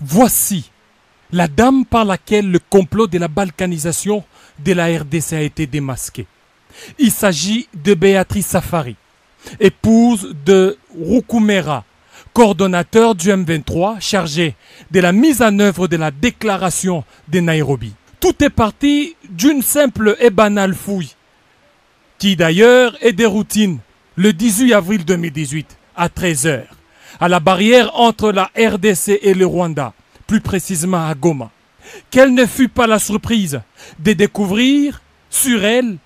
Voici la dame par laquelle le complot de la balkanisation de la RDC a été démasqué. Il s'agit de Béatrice Safari, épouse de Roukoumera, coordonnateur du M23 chargé de la mise en œuvre de la déclaration de Nairobi. Tout est parti d'une simple et banale fouille, qui d'ailleurs est de routine le 18 avril 2018 à 13 h, à la barrière entre la RDC et le Rwanda, plus précisément à Goma. Quelle ne fut pas la surprise de découvrir sur elle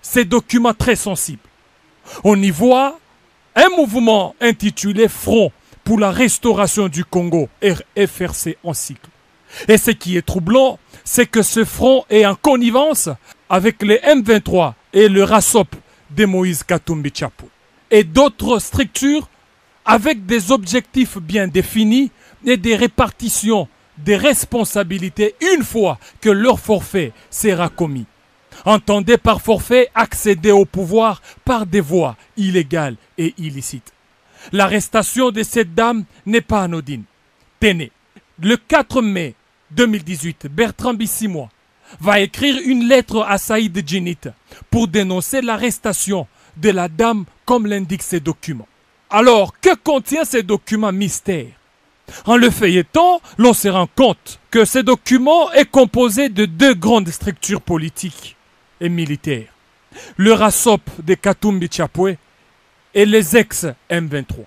ces documents très sensibles. On y voit un mouvement intitulé Front pour la restauration du Congo, FRC en cycle. Et ce qui est troublant, c'est que ce front est en connivence avec les M23 et le RASOP de Moïse Katumbi Chapwe et d'autres structures avec des objectifs bien définis et des répartitions des responsabilités une fois que leur forfait sera commis. Entendez par forfait accéder au pouvoir par des voies illégales et illicites. L'arrestation de cette dame n'est pas anodine. Tenez, le 4 mai 2018, Bertrand Bisimwa va écrire une lettre à Saïd Djinit pour dénoncer l'arrestation de la dame comme l'indiquent ces documents. Alors, que contient ces documents mystères? En le feuilletant, l'on se rend compte que ce document est composé de deux grandes structures politiques et militaires. Le RASOP de Katumbi Chapwe et les ex-M23.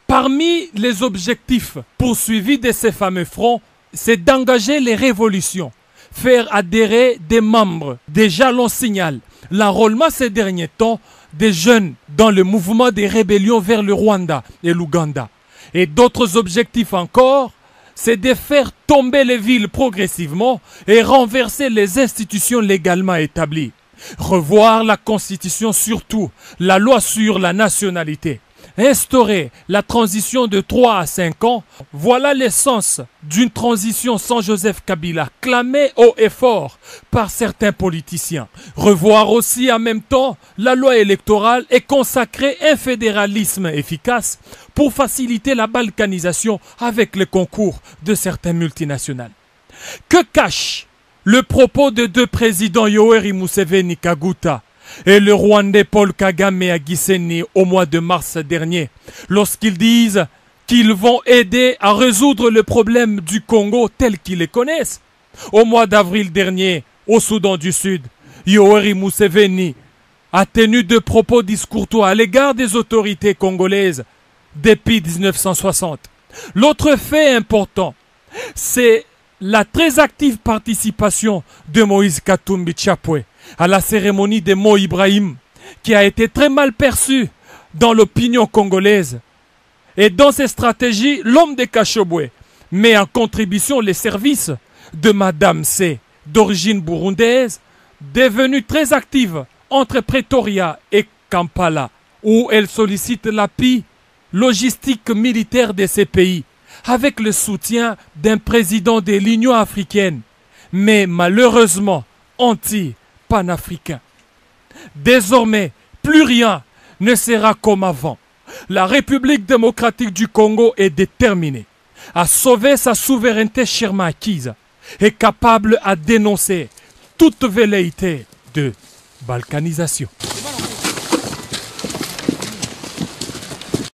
Parmi les objectifs poursuivis de ces fameux fronts, c'est d'engager les révolutions, faire adhérer des membres. Déjà l'on signale l'enrôlement ces derniers temps des jeunes dans le mouvement des rébellions vers le Rwanda et l'Ouganda. Et d'autres objectifs encore, c'est de faire tomber les villes progressivement et renverser les institutions légalement établies. Revoir la Constitution, surtout la loi sur la nationalité. Instaurer la transition de 3 à 5 ans, voilà l'essence d'une transition sans Joseph Kabila, clamée haut et fort par certains politiciens. Revoir aussi en même temps la loi électorale et consacrer un fédéralisme efficace pour faciliter la balkanisation avec le concours de certaines multinationales. Que cache le propos de deux présidents Yoweri Museveni Kaguta et le Rwandais Paul Kagame à Gisenyi au mois de mars dernier, lorsqu'ils disent qu'ils vont aider à résoudre le problème du Congo tel qu'ils le connaissent? Au mois d'avril dernier, au Soudan du Sud, Yoweri Museveni a tenu de propos discourtois à l'égard des autorités congolaises depuis 1960. L'autre fait important, c'est la très active participation de Moïse Katumbi Chapwe à la cérémonie de Mo Ibrahim, qui a été très mal perçue dans l'opinion congolaise. Et dans ces stratégies, l'homme de Kashobwe met en contribution les services de Madame C, d'origine burundaise, devenue très active entre Pretoria et Kampala, où elle sollicite l'appui logistique militaire de ces pays, avec le soutien d'un président de l'Union africaine, mais malheureusement anti-panafricain. Désormais, plus rien ne sera comme avant. La République démocratique du Congo est déterminée à sauver sa souveraineté chèrement acquise et capable à dénoncer toute velléité de balkanisation.